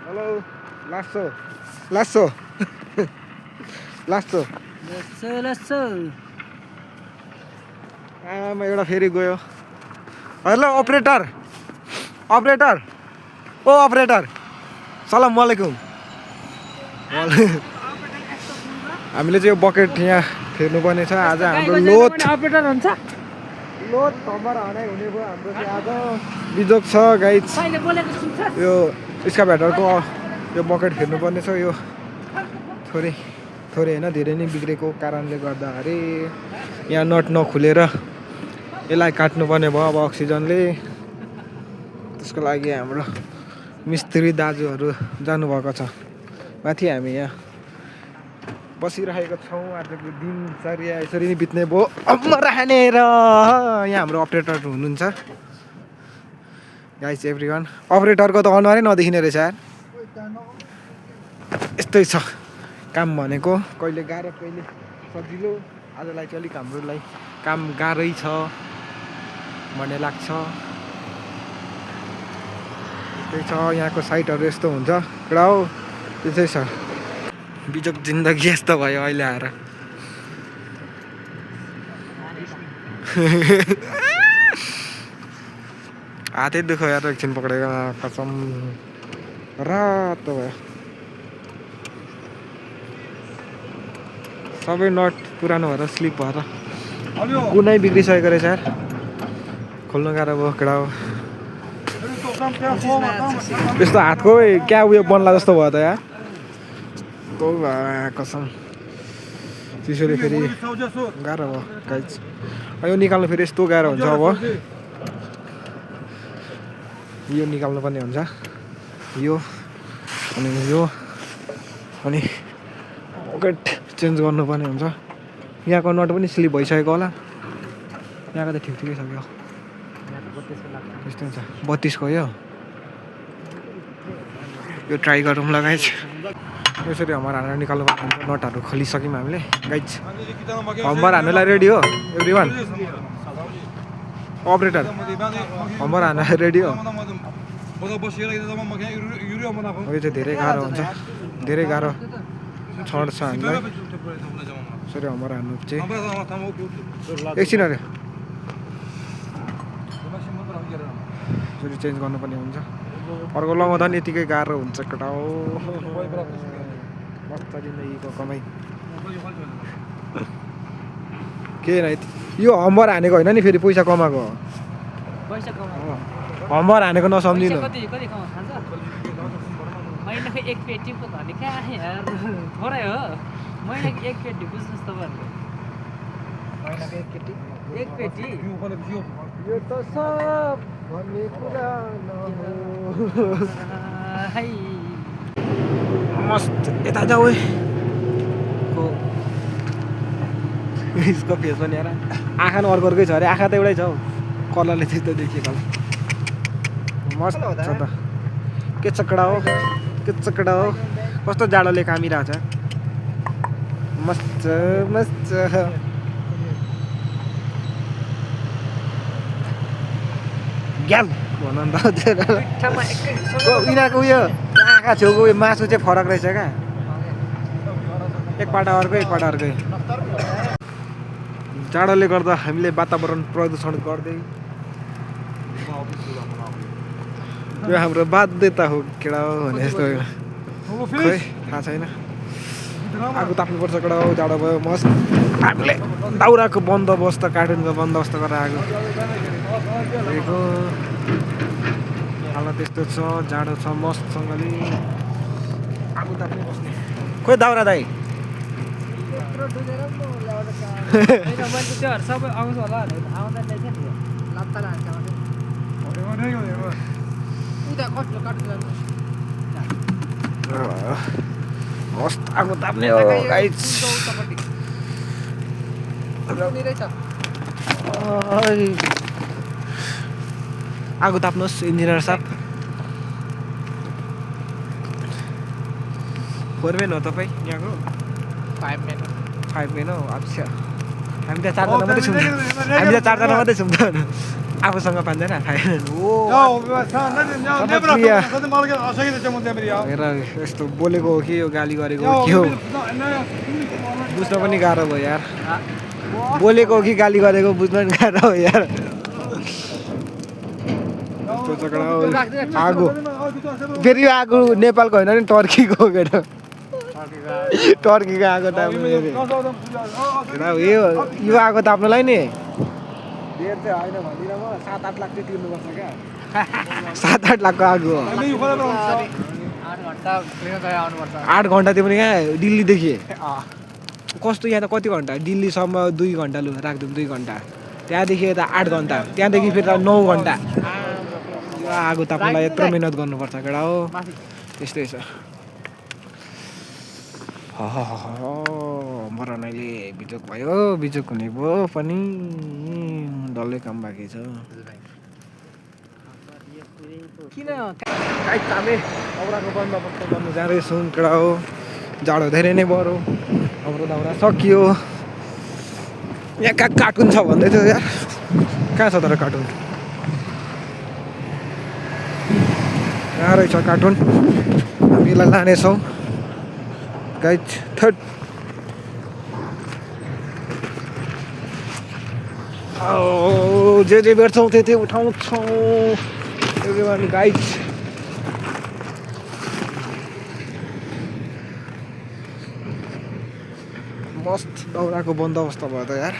Hello लासो लासो लासो आमा एउटा फेरि गयो हेलो अपरेटर अपरेटर ओ अपरेटर सलाम वालेकुम हामीले चाहिँ यो बकेट यहाँ फेर्नुपर्ने छ आज हाम्रो लोड अपरेटर हुन्छ लोड खबर हराइ हुने भयो हाम्रो चाहिँ आज बिजोग छ गाइज यो स्काभेटरको यो बकेट फेर्नुपर्ने छ यो थोरै होइन धेरै नै बिग्रेको कारणले गर्दाखेरि यहाँ नट नखुलेर यसलाई काट्नुपर्ने भयो अब अक्सिजनले त्यसको लागि हाम्रो मिस्त्री दाजुहरू जानुभएको छ माथि हामी यहाँ बसिरहेको छौँ आजको दिनचर्या यसरी नै बित्ने भयो राखेर यहाँ हाम्रो अपरेटर हुनुहुन्छ गाइस एभ्रिवान अपरेटरको त अनुहारै नदेखिने रहेछ यार यस्तै छ काम भनेको कहिले गाह्रो कहिले सजिलो आजलाई चाहिँ अलिक हाम्रोलाई काम गाह्रै छ भन्ने लाग्छ त्यही छ यहाँको साइटहरू यस्तो हुन्छ कडा हो त्यसै छ बिजोग जिन्दगी यस्तो भयो अहिले आएर हातै दुख्यो यार एकछिन पक्रेको कसम रातो भयो सबै नट पुरानो भएर स्लिप भएर कुनै बिग्रिसकेको रहेछ यार खोल्नु गाह्रो भयो केटा हो यस्तो हातको क्या उयो बन्ला जस्तो भयो त यार कसम त्यसरी फेरि गाह्रो भयो गाइज यो निकाल्नु फेरि यस्तो गाह्रो हुन्छ अब यो निकाल्नु पर्ने हुन्छ यो अनि पकेट चेन्ज गर्नुपर्ने हुन्छ यहाँको नट पनि स्लिप भइसकेको होला यहाँको त ठिकै छ क्या यस्तो हुन्छ 32 को यो ट्राई गरौँ लगाएछ यसरी हम्बर हानेर निकाल्नु पर्ने हुन्छ नटहरू खोलिसक्यौँ हामीले गाइज हम्बर हान्नुलाई रेडी हो एभ्रिवान अपरेटर हम्बर हान्न रेडी हो यो चाहिँ धेरै गाह्रो हुन्छ धेरै गाह्रो छड्छ हामीलाई यसरी हम्बर हान्नु चाहिँ एकछिन अरे यसरी चेन्ज गर्नुपर्ने हुन्छ अर्को लगाउँदा पनि यतिकै गाह्रो हुन्छ केटा हो मस्त जिन्दगीको कमाइ के यो हम्बर हानेको होइन नि फेरि पैसा कमाएको हम्बर हानेको नसम्झिनु महिनाको एक पेटी पो धनी कहाँ यार थोरै हो महिनाको एक पेटी बुझ्नुहोस् तपाईँहरूले महिनाको एक पेटी यो त सब भन्ने कुरा मस्त यता जाऊ यसको फेस पनि यार आँखा अर्को अर्कै छ अरे आँखा त एउटै छ हौ कलरले त्यस्तो देखिएको मस्त छ त के चकडा हो कस्तो जाडोले कामिरहेछ मस्त मस्त ग्याल भन त यिनीहरूको उयो आँखा छेउको उयो मासु चाहिँ फरक रहेछ क्या एकपल्ट अर्कै जाडोले गर्दा हामीले वातावरण प्रदूषण गर्दै यो हाम्रो बाध्यता हो केडा हो भने यस्तो खोइ थाहा छैन आगो ताप्नुपर्छ केडा हो जाडो भयो मस्त हामीले दाउराको बन्दोबस्त कार्टुनको बन्दोबस्त गरेर आगो हालत त्यस्तो छ जाडो छ मस्तसँगले आगो ताप्नै बस्ने खोइ दाउरा दाइ सबै आउँछ होला आउँदा मस्त आगो ताप्ने हो गाइस आगो ताप्नुहोस् इन्जिनियर साहब फोरमेन हो तपाईँ यहाँको 5 मेन हो अच्छा हामी त चारजना मात्रै छौँ त आफूसँग पाँदैन खाएन ओ हेर यस्तो बोलेको हो कि यो गाली गरेको हो के हो बुझ्न पनि गाह्रो भयो यार बोलेको हो कि गाली गरेको बुझ्न पनि गाह्रो हो यार आगो फेरि यो आगो नेपालको होइन नि टर्कीको हो केटा टर्कीको आगो ताप्नु यो आगो ताप्नुलाई नि बेर चाहिँ होइन भन्दिनँ म 7-8 लाख चाहिँ तिर्नुपर्छ क्या 7-8 लाखको आगो हो 8 घन्टा त्यो पनि कहाँ दिल्लीदेखि कस्तो यहाँ त कति घन्टा दिल्लीसम्म 2 घन्टा लु राखिदिउँ 2 घन्टा त्यहाँदेखि यता 8 घन्टा त्यहाँदेखि फेरि 9 घन्टा यो आगो ताप्नुलाई यत्रो मिहिनेत गर्नुपर्छ केटा हो त्यस्तै छ मरनाइले बिजोक भयो बिजोक हुने भयो पनि डल्लै काम बाँकी छ किन हामी औराको बन्दोबस्त गर्नु जाँदैछौँ केटा हो जाडो धेरै नै बढ्यो हाम्रो दाउरा सकियो यहाँ कहाँ कार्टुन छ भन्दै थियो यार कहाँ छ तर कार्टुन कहाँ रहेछ कार्टुन हामीलाई लानेछौँ गाइज थर्ड जे भेट्छौँ त्यति उठाउँछौँ एभ्रिवान गाइज मस्त दाउराको बन्दोबस्त भयो त यार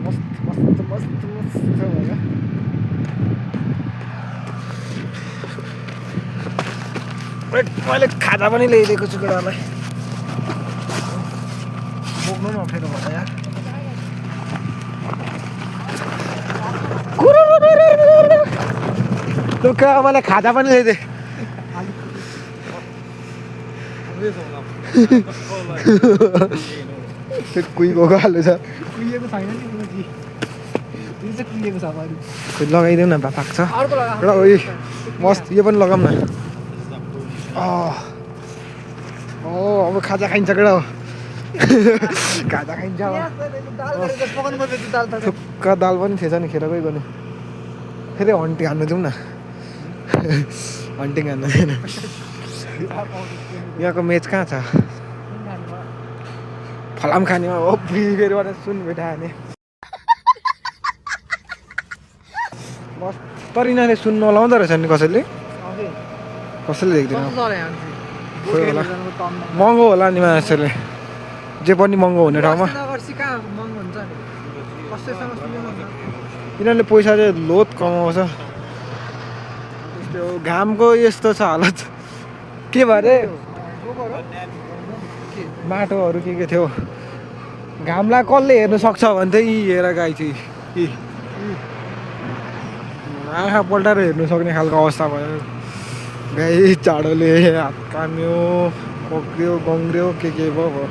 मस्त मस्त मस्त मस्त भयो मैले खाजा पनि ल्याइदिएको छु केटालाई बोक्नु पनि अप्ठ्यारो भयो यार लुका मलाई खाजा पनि ल्याइदिए कुहिको हाल्नु छ कुहिएको छैन नि लगाइदेऊ न पाक्छ एउटा ओ मस्त यो पनि लगाऊँ न अब खाजा खाइन्छ केटा हो खाजा खाइन्छ थुक्का दाल पनि थिएछ नि खेरकै गर्नु फेरि हन्टिङ हान्नु जाउँ न हन्टिङ हान्नु थिएन यहाँको मेच कहाँ छ फलाम खाने हो फेरिबाट सुन बेटा हाने बस तर यिनीहरूले सुन नलाउँदो रहेछ नि कसैले देख्दैन होला महँगो होला नि मान्छेले जे पनि महँगो हुने ठाउँमा यिनीहरूले पैसा चाहिँ लोत कमाउँछ त्यो घामको यस्तो छ हालत के भयो अरे माटोहरू के थियो घामलाई कसले हेर्नु सक्छ भने चाहिँ यी हेर गाई चाहिँ आँखा पल्टाएर हेर्नु सक्ने खालको अवस्था भयो गाई चाडोले हात काम्यो पक्रियो गङ्ग्रियो के भयो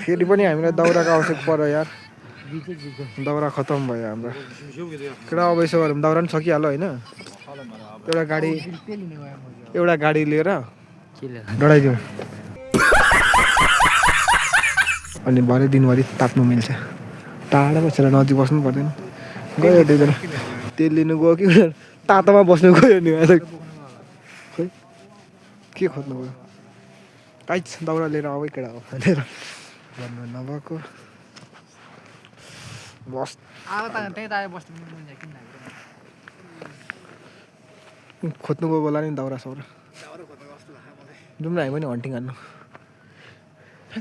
फेरि पनि हामीलाई दाउराको आवश्यक पर्यो यार दाउरा खतम भयो हाम्रो केटा अब यसो गरौँ दाउरा पनि सकिहाल्यो होइन एउटा गाडी लिएर डढाइदिउँ अनि भरे दिनभरि ताप्नु मिल्छ टाढा बसेर नजिक बस्नु पर्दैन गयो दुईजना तेल लिनु गयो कि तातोमा बस्नु गयो नि खै के खोज्नु गयो काहीँ दाउरा लिएर अब केटा हो भनेर भन्नु नभएको बस खोज्नु गएको होला नि दाउरा साउरा जाउँ न हामी पनि हन्टिङ हान्नु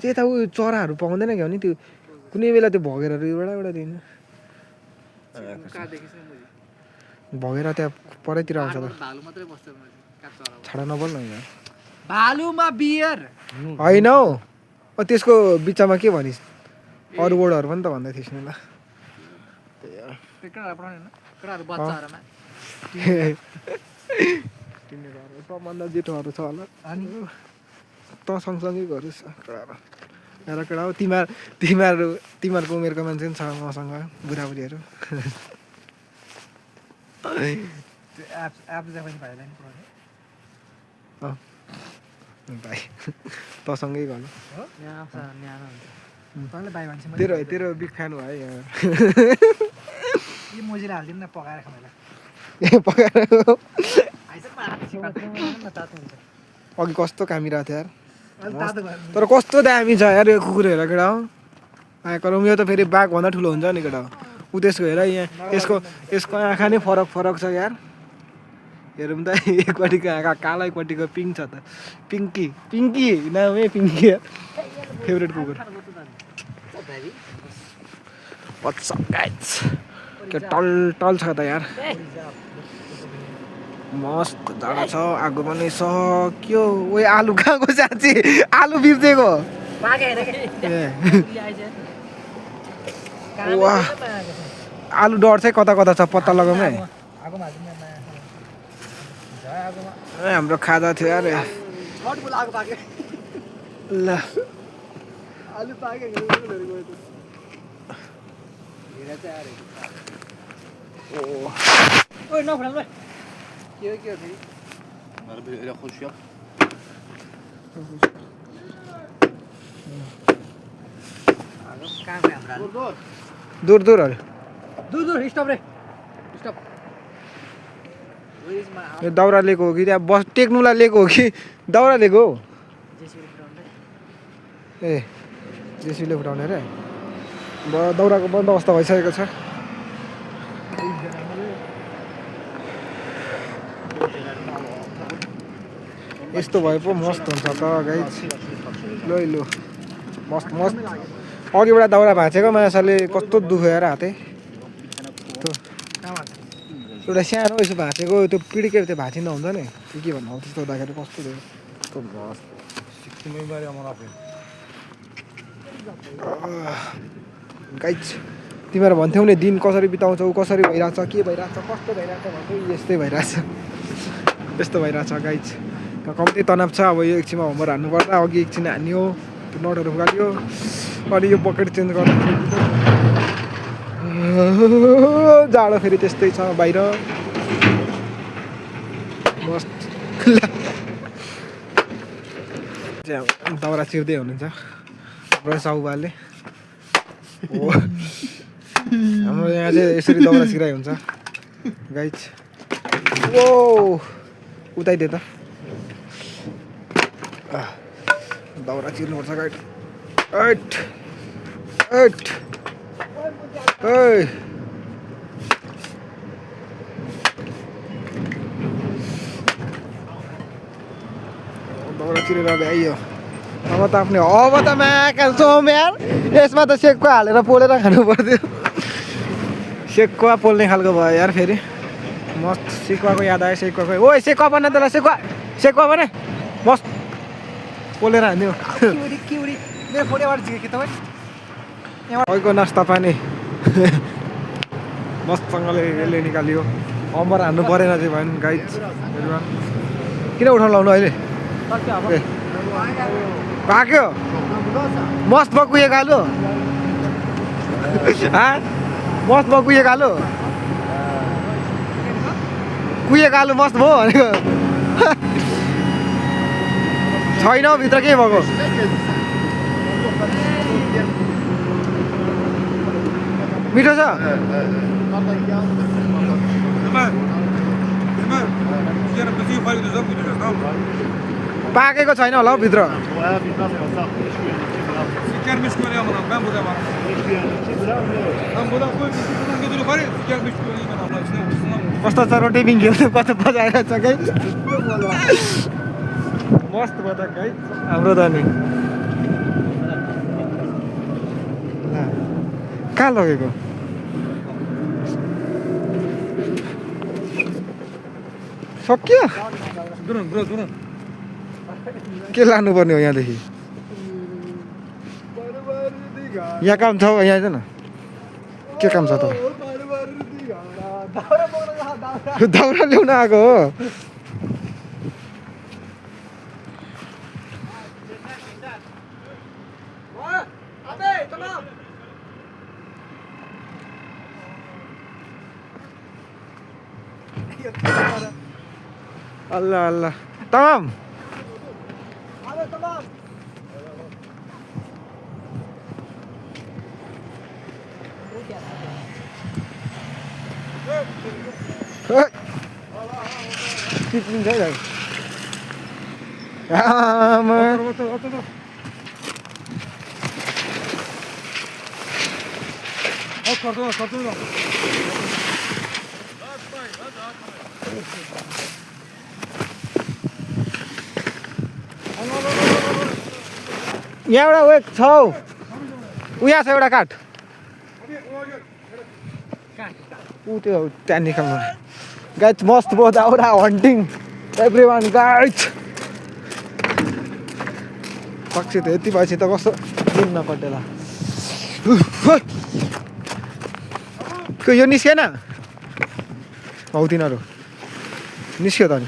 यता ऊ चराहरू पाउँदैन क्या नि त्यो कुनै बेला त्यो भगेरहरू एउटा दिन्छ भगेर त्यहाँ परैतिर आउँछ त छाडा नबोल्न यहाँ भालुमा बियर होइन हौ त्यसको बिचमा के भनिस् अरू वर्डहरू पनि त भन्दै थिइस् नि ल सबभन्दा जेठोहरू छ होला त सँगसँगै गरोस् केटा केटा हो तिमीहरूको उमेरको मान्छे पनि छ मसँग बुढाबुढीहरू भाइ तसँगै गर्नु यहाँ आउँछ न्यानो हुन्छ तँले भाइ भन्छ तेरो तेरो बिग फ्यान हो है यहाँ यो मोजीले हालिदिनु न पकाएर खानुलाई ए पकाएर तातो हुन्छ अघि कस्तो कामिरहेको थियो यार अलिक तातो भयो तर कस्तो दामी छ यार यो कुकुर हेर केटा हो आएको यो त फेरि बाघभन्दा ठुलो हुन्छ नि केटा हो ऊ त्यसको हेर यहाँ यसको आँखा नै फरक छ यार हेरौँ त एकपट्टिको आँखा कालो एकपट्टिको पिङ्क छ त पिङ्की नामै पिङ्की फेभरेट कुकुर के टल छ त यार मस्त जाडो छ आगो पनि सक्यो ओ आलु कहाँको साँच्ची आलु बिर्सेको वाह आलु डर चाहिँ कता कता छ पत्ता लगाउँ है हाम्रो खाजा थियो यार ल दूर स्टप रे स्टप यो दाउरा लिएको हो कि त्यहाँ बस टेक्नुलाई लिएको हो कि दाउरा लिएको हो ए जेसीले फुटाउने रे दाउराको बन्दोबस्त भइसकेको छ यस्तो भए पो मस्त हुन्छ त गाइस ल मस्त अघिबाट दाउरा भाँचेको माछाले कस्तो दुखेर हाते एउटा सानो यसो भाँचेको त्यो पिडिकेर त्यो भाँचिँदा हुन्छ नि के भन्नु हौ त्यस्तो हुँदाखेरि कस्तो गाइस तिमीहरू भन्थ्यौ नि दिन कसरी बिताउँछौ कसरी भइरहेछ के भइरहेछ कस्तो भइरहेछ भन्दै यस्तै भइरहेछ यस्तो भइरहेछ गाइस कम्ती तनाव छ अब यो एकछिनमा होमवर्क हान्नुपर्दा अघि एकछिन हान्यो त्यो नटहरू फुकाल्यो अनि यो बकेट चेन्ज गर्दा जाडो फेरि त्यस्तै छ बाहिर मस्त दाउरा चिर्दै हुनुहुन्छ हाम्रो साउबाले हाम्रो यहाँ चाहिँ यसरी दाउरा चिराइ हुन्छ गाइस ओ उताइदियो त दाउरा चिर्नुपर्छ गाइड दाउरा चिरेर भ्याइयो अब त आफ्नो अब त महाकाल चौम यार यसमा त सेकुवा हालेर पोलेर खानु पर्थ्यो सेकुवा पोल्ने खालको भयो यार फेरि मस्त सेकुवाको याद आयो सेकुवाको ओ सेकुवा बना त्यसलाई सेकुवा बना मस्त पोलेर हान्यो अहिलेको नास्ता पानी मस्तसँगले यसले निकाल्यो अम्बर हान्नु परेन चाहिँ भयो नि गाइस किन उठाउनु लाउनु अहिले पाक्यो मस्त भयो कुहिएको आलु मस्त भयो कुहिएको आलु मस्त भयो भनेको छैन भित्र के भएको मिठो छ पाकेको छैन होला हौ भित्र कस्तो छ रोटी बिङ खेल्नु कस्तो बजाएर छ गाइस मस्त भयो त गाइस हाम्रो त नि कहाँ लगेको सक्यो के लानुपर्ने हो यहाँदेखि यहाँ काम छ यहाँ आइज न के काम छ त दाउरा ल्याउन आएको हो अल्लाह अल्लाह तमाम चिप्लिन्छ है भाइ आमा यहाँ एउटा वेक छ हौ उहाँ छ एउटा काठ ऊ त्यो त्यहाँ निकाल्नु गाइज मस्त बहुत आउरा हन्टिङ एभ्री गाइज पक्षी त यति भएपछि त कस्तो दिन नकटेला यो निस्केन हौ तिनीहरू निस्क्यो त नि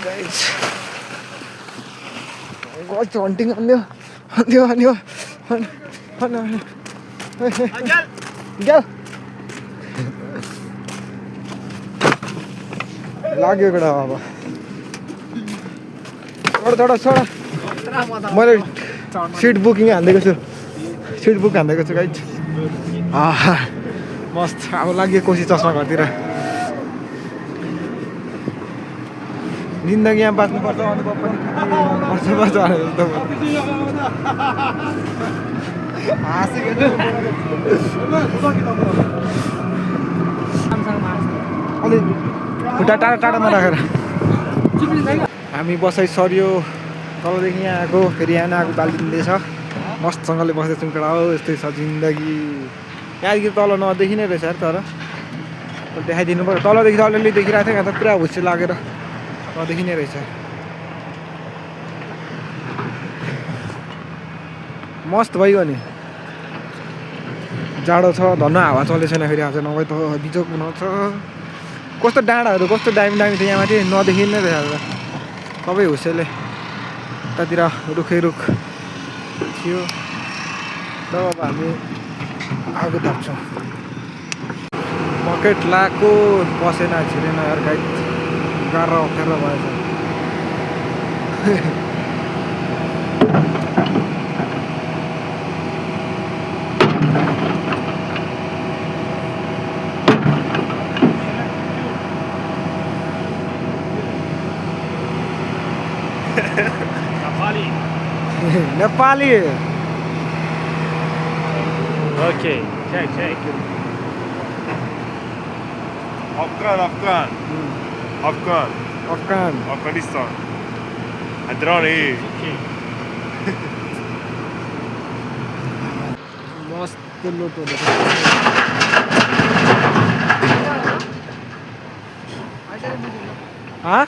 गाइज हन्टिङ अन्यो लाग्यो एउटा अब छोडा मैले सिट बुकिङ हालिदिएको छु गाइज मस्त अब लाग्यो कोसी चस्मा घरतिर जिन्दगीमा बाँच्नुपर्छ अनुभव पनि बस्नुपर्छ अलि खुट्टा टाढामा राखेर हामी बसाइ सरियो तलदेखि यहाँ आएको फेरि यहाँ आएको बालिँदैछ मस्तसँगले बस्दैछौँ केटा हो यस्तै छ जिन्दगी यहाँदेखि तल नदेखिने रहेछ तर देखाइदिनु पर्यो तलदेखि त अलिअलि देखिरहेको थियो यहाँ त पुरा हुस्से लागेर नदेखिने रहेछ मस्त भइगयो नि जाडो छ धन्न हावा चलेको छैन फेरि आज नभए त बिजोक बनाउँछ कस्तो डाँडाहरू कस्तो दामी दामी थियो यहाँ माथि नदेखिने रहेछ सबै हुस्सेले यतातिर रुखै रुख थियो र अब हामी आगो थाप्छौँ बकेट लाएको पसेन छिरेन यार गाइड गाह्रो अप्ठ्यारो भएछ Nepali Okay, check. Afghan Afghanistan. Hadrani. मस्त लोटो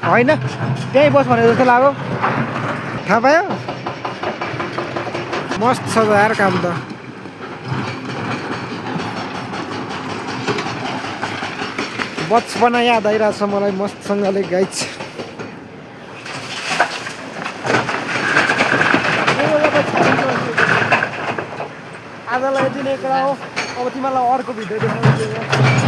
होइन त्यहीँ बस भनेको जस्तो लाग्यो थाहा पायो मस्त छ यार काम त बचपना याद आइरहेछ मलाई मस्तसँगले गाइज आजलाई यति नै कुरा हो अब तिमीलाई अर्को भिडियो देखाउँछु